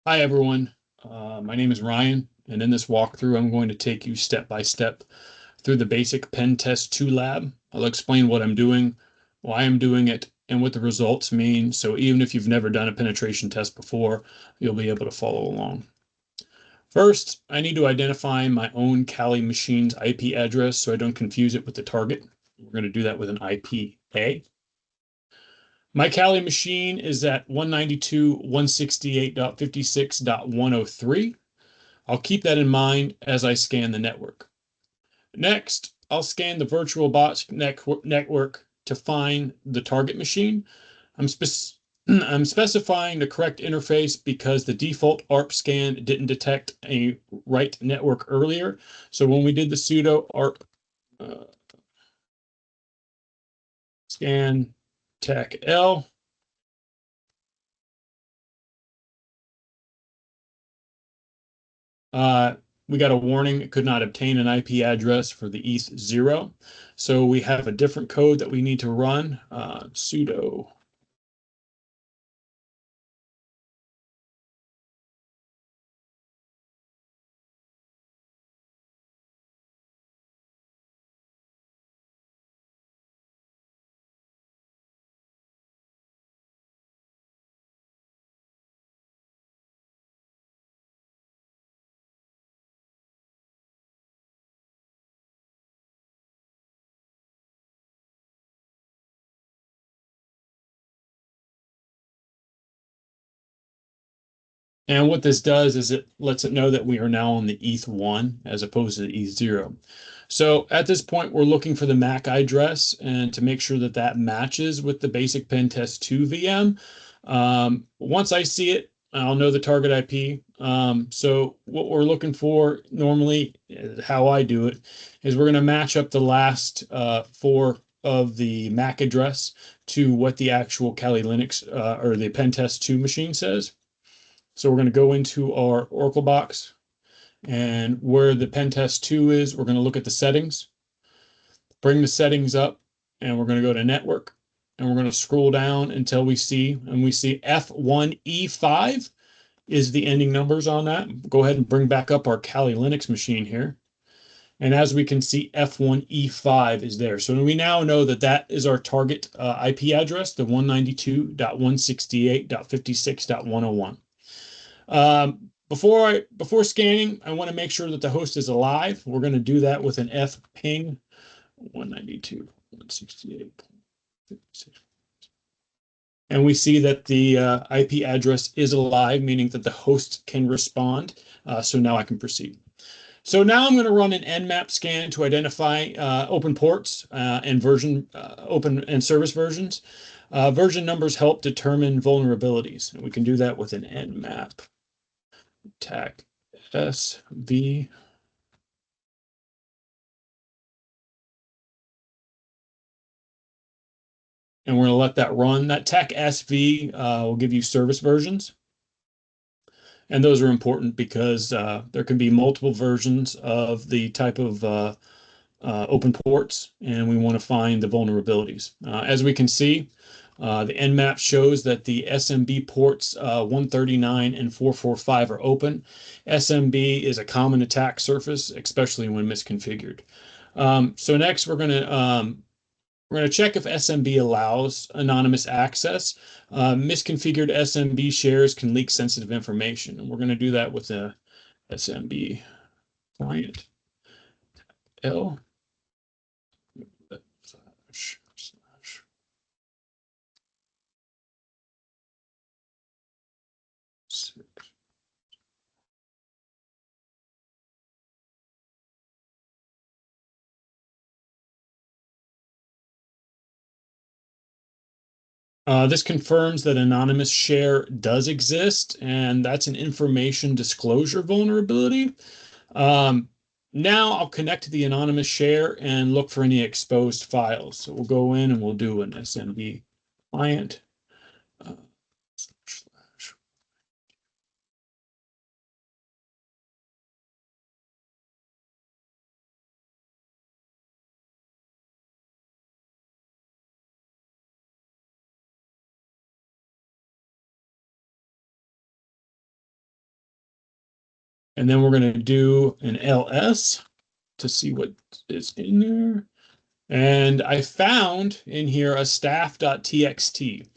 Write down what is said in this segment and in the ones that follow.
Hi everyone, my name is Ryan, and in this walkthrough I'm going to take you step by step through the basic Pen Test 2 lab. I'll explain what I'm doing, why I'm doing it, and what the results mean, so even if you've never done a penetration test before, you'll be able to follow along. First, I need to identify my own Kali machine's IP address so I don't confuse it with the target. We're going to do that with an IPA. My Kali machine is at 192.168.56.103. I'll keep that in mind as I scan the network. Next, I'll scan the VirtualBox network to find the target machine. I'm, I'm specifying the correct interface because the default ARP scan didn't detect a right network earlier. So when we did the sudo ARP scan tech L, Uh, we got a warning it could not obtain an IP address for the ETH0. So we have a different code that we need to run, sudo. And what this does is it lets it know that we are now on the ETH1 as opposed to the ETH0. So at this point, we're looking for the MAC address and to make sure that that matches with the basic pen test 2 VM. Once I see it, I'll know the target IP. So what we're looking for normally, how I do it, is we're going to match up the last four of the MAC address to what the actual Kali Linux or the pen test 2 machine says. So we're going to go into our Oracle box, and where the pen test 2 is, we're going to look at the settings, bring the settings up, and we're going to go to network, and we're going to scroll down until we see F1E5 is the ending numbers on that. Go ahead and bring back up our Kali Linux machine here. And as we can see, F1E5 is there. So we now know that that is our target IP address, the 192.168.56.101. Before scanning, I want to make sure that the host is alive. We're going to do that with an fping 192.168.56. And we see that the IP address is alive, meaning that the host can respond. So now I can proceed. So now I'm going to run an nmap scan to identify open ports and open and service versions. Version numbers help determine vulnerabilities. And we can do that with an nmap tech SV. And we're going to let that run. That tech SV will give you service versions. And those are important because there can be multiple versions of the type of open ports, and we want to find the vulnerabilities. As we can see, the nmap shows that the SMB ports 139 and 445 are open. SMB is a common attack surface, especially when misconfigured. So next, we're going to check if SMB allows anonymous access. Misconfigured SMB shares can leak sensitive information, and we're going to do that with a SMB client L. This confirms that anonymous share does exist, and that's an information disclosure vulnerability. Um, Now I'll connect to the anonymous share and look for any exposed files. So we'll go in and we'll do an SMB client. Uh, And then we're going to do an ls to see what is in there. And I found in here a staff.txt.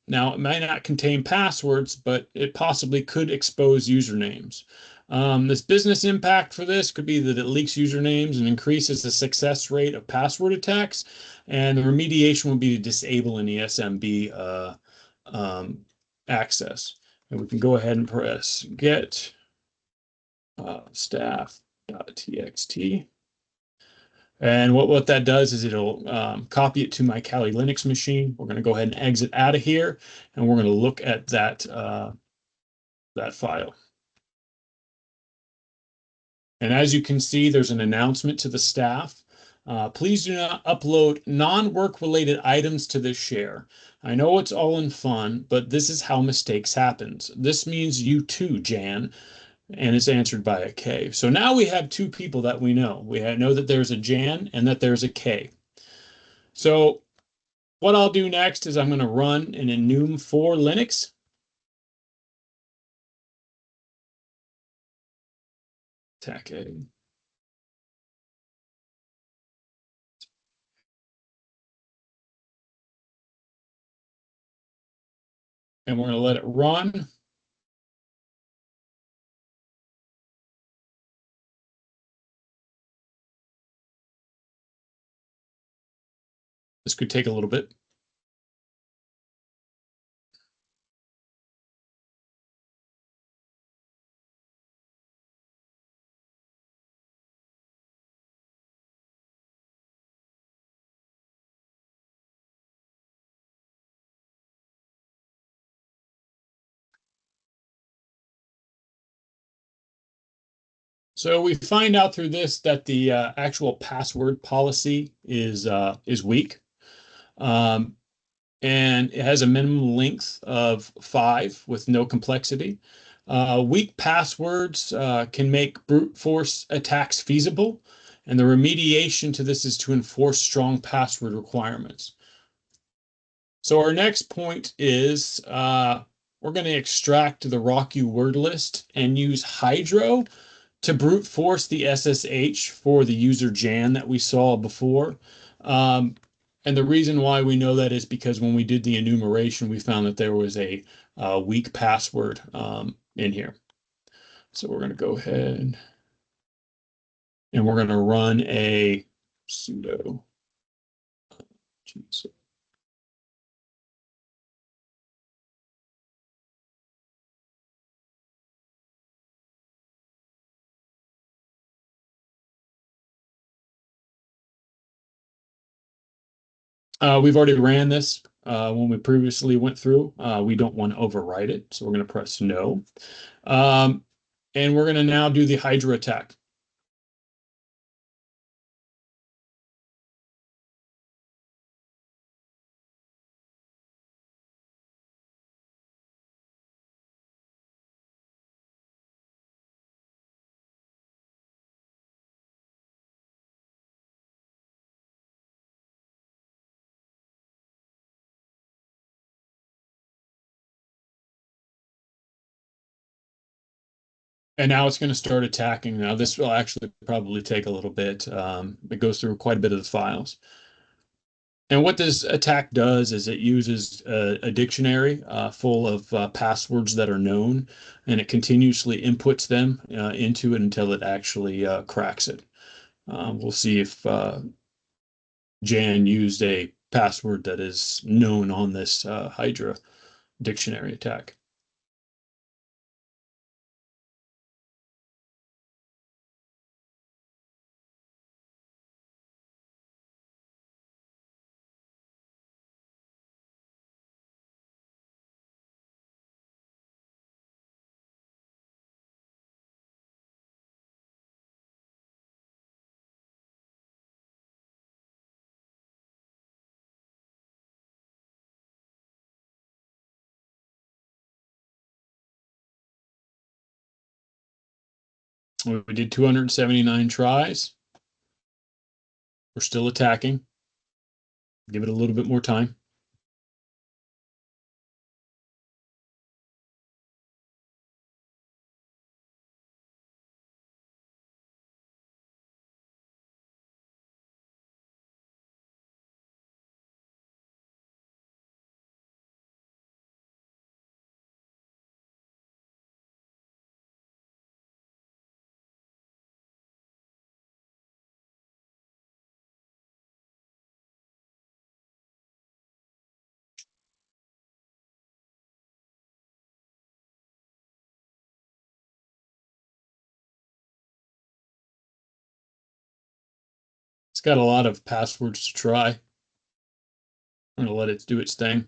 Now, it might not contain passwords, but it possibly could expose usernames. This business impact for this could be that it leaks usernames and increases the success rate of password attacks. And the remediation will be to disable any SMB access. And we can go ahead and press get staff.txt. And what that does is it'll copy it to my Kali Linux machine. We're going to go ahead and exit out of here, and we're going to look at that file. And as you can see, there's an announcement to the staff. Please do not upload non-work related items to this share. I know it's all in fun, but this is how mistakes happen. This means you too, Jan, and it's answered by a K. So now we have two people that we know. We know that there's a Jan and that there's a K. So what I'll do next is I'm going to run an enum for Linux. Attack A. And we're going to let it run. This could take a little bit. So we find out through this that the actual password policy is weak, and it has a minimum length of 5 with no complexity. Weak passwords can make brute force attacks feasible, and the remediation to this is to enforce strong password requirements. So our next point is we're going to extract the Rocky word list and use Hydro to brute force the SSH for the user Jan that we saw before. And the reason why we know that is because when we did the enumeration, we found that there was a weak password in here. So we're going to go ahead and we're going to run a sudo. Geez. We've already ran this when we previously went through. We don't want to overwrite it, so we're going to press no. And we're going to now do the Hydra attack. And now it's going to start attacking. Now this will actually probably take a little bit. It goes through quite a bit of the files. And what this attack does is it uses a dictionary full of passwords that are known, and it continuously inputs them into it until it actually cracks it. We'll see if Jan used a password that is known on this Hydra dictionary attack. We did 279 tries. We're still attacking. Give it a little bit more time. got a lot of passwords to try. I'm gonna let it do its thing.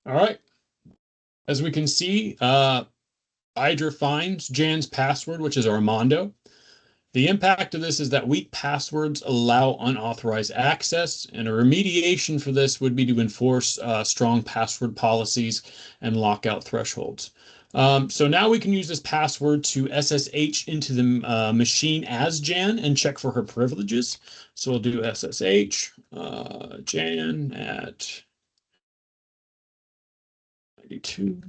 All right. As we can see, Hydra finds Jan's password, which is Armando. The impact of this is that weak passwords allow unauthorized access, and a remediation for this would be to enforce strong password policies and lockout thresholds. So now we can use this password to SSH into the machine as Jan and check for her privileges. So we'll do SSH Jan at 92.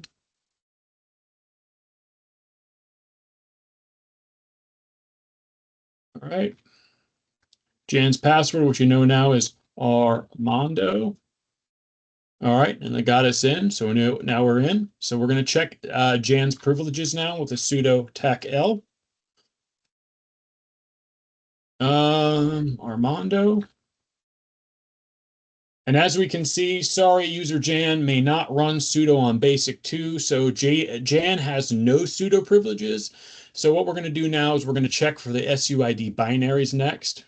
All right. Jan's password, which you know now, is Armando. All right, and it got us in, so now we're in. So we're going to check Jan's privileges now with a sudo tac-l. Armando. And as we can see, sorry, user Jan may not run sudo on basic 2, so Jan has no sudo privileges. So what we're going to do now is we're going to check for the SUID binaries next.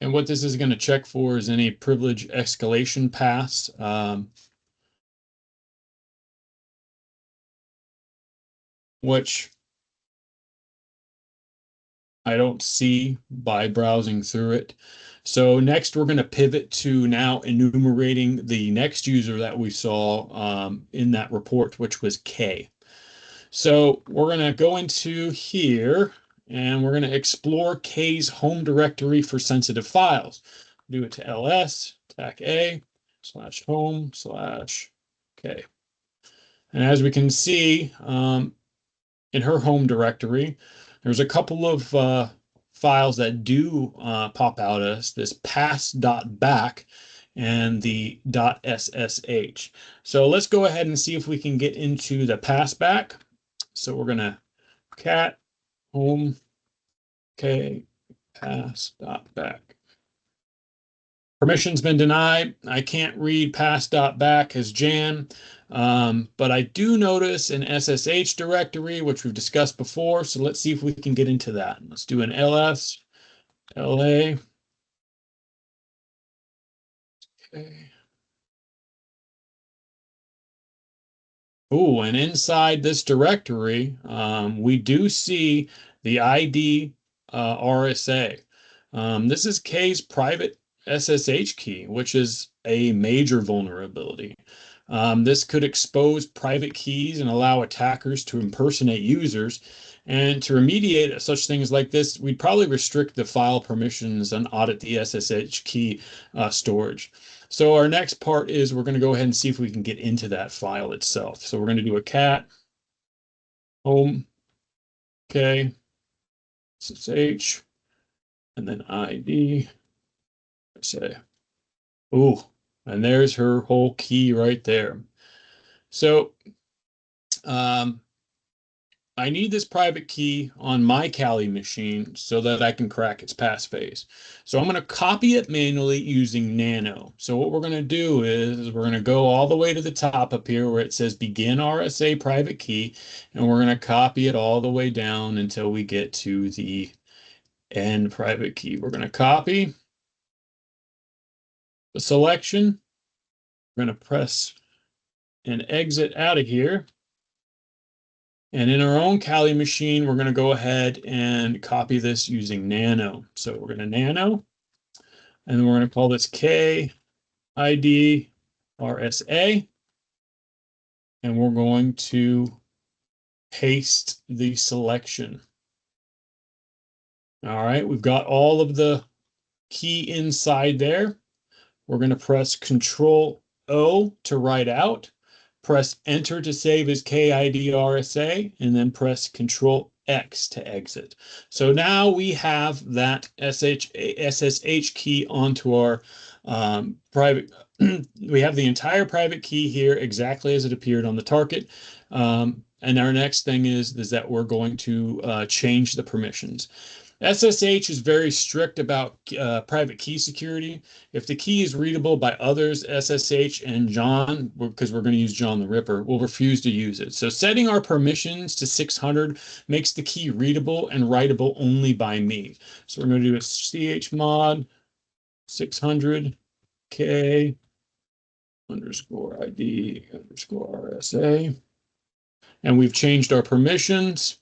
And what this is going to check for is any privilege escalation paths, which I don't see by browsing through it. So next we're going to pivot to now enumerating the next user that we saw in that report, which was K. So we're going to go into here and we're going to explore K's home directory for sensitive files. Do it to ls tac-a /home/K. And as we can see, in her home directory, there's a couple of files that do pop out at us, this pass.back and the .ssh. So let's go ahead and see if we can get into the passback. So we're going to cat home k pass.back. Permission's been denied. I can't read pass.back as Jan, but I do notice an SSH directory, which we've discussed before. So let's see if we can get into that. Let's do an ls la. Okay. Oh, and inside this directory, we do see the ID RSA. This is K's private SSH key, which is a major vulnerability. This could expose private keys and allow attackers to impersonate users. And to remediate such things like this, we'd probably restrict the file permissions and audit the SSH key storage. So our next part is we're going to go ahead and see if we can get into that file itself. So we're going to do a cat home k SSH and then ID. Say, oh, and there's her whole key right there. So I need this private key on my Kali machine so that I can crack its passphrase. So I'm going to copy it manually using nano. So what we're going to do is we're going to go all the way to the top up here where it says begin RSA private key, and we're going to copy it all the way down until we get to the and private key. We're going to copy the selection. We're going to press and exit out of here. And in our own Kali machine, we're going to go ahead and copy this using nano. So we're going to nano, and then we're going to call this KID RSA. And we're going to paste the selection. All right, we've got all of the key inside there. We're going to press Control O to write out, press Enter to save as KID RSA, and then press Control X to exit. So now we have that SSH key onto our private. We have the entire private key here exactly as it appeared on the target. And our next thing is that we're going to change the permissions. SSH is very strict about private key security. If the key is readable by others, SSH and John, because we're going to use John the Ripper, will refuse to use it. So setting our permissions to 600 makes the key readable and writable only by me. So we're going to do a chmod 600k underscore ID underscore RSA. And we've changed our permissions.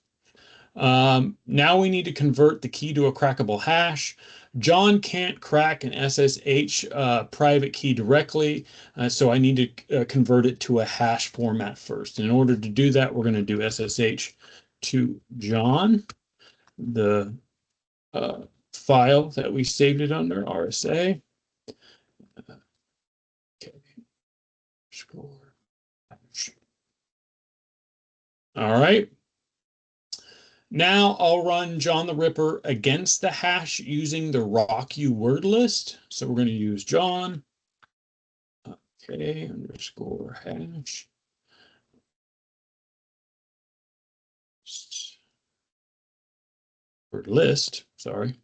Now we need to convert the key to a crackable hash. John can't crack an SSH private key directly, so I need to convert it to a hash format first. And in order to do that, we're going to do SSH to John, the file that we saved it under, RSA. Okay. All right. Now I'll run John the Ripper against the hash using the RockU word list. So we're going to use John, okay, underscore hash. Word list, sorry.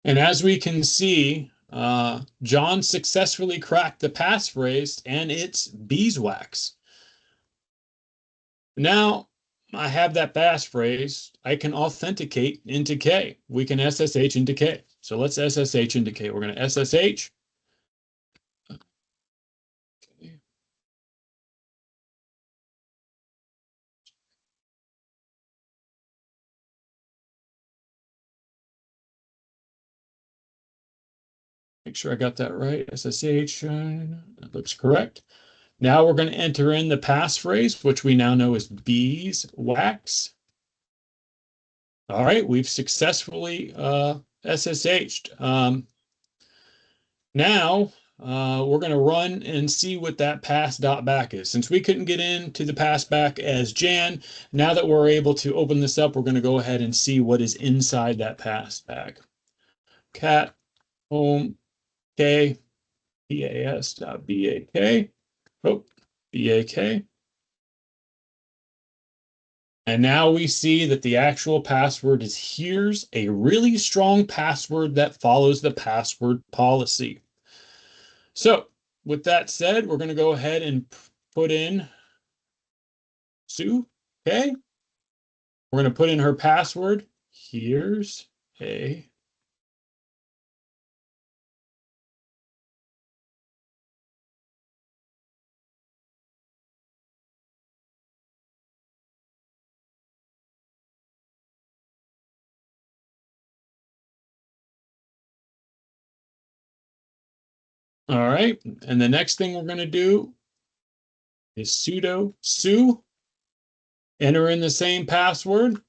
And as we can see, John successfully cracked the passphrase, and it's beeswax. Now I have that passphrase. I can authenticate into K. We can SSH into K. So let's SSH into K. We're going to SSH. Okay. Make sure I got that right. SSH, that looks correct. Now we're going to enter in the passphrase, which we now know is beeswax. All right, we've successfully SSH'd. Now we're going to run and see what that pass.back is. Since we couldn't get into the passback as Jan, now that we're able to open this up, we're going to go ahead and see what is inside that passback. Cat home k pas.bak. Oh, BAK. And now we see that the actual password is here's a really strong password that follows the password policy. So with that said, we're going to go ahead and put in Sue. Okay. We're going to put in her password. Here's a all right. And the next thing we're going to do is sudo Sue. Enter in the same password.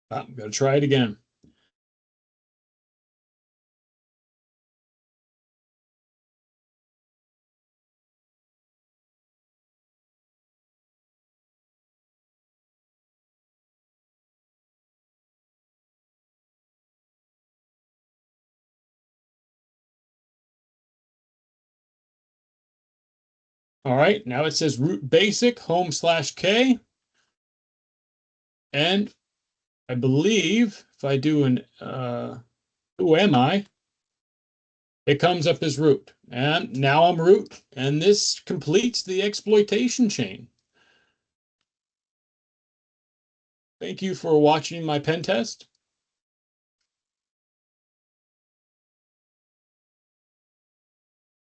I'm going to try it again. All right, now it says root basic home/K. And I believe if I do an who am I, it comes up as root. And now I'm root. And this completes the exploitation chain. Thank you for watching my pen test.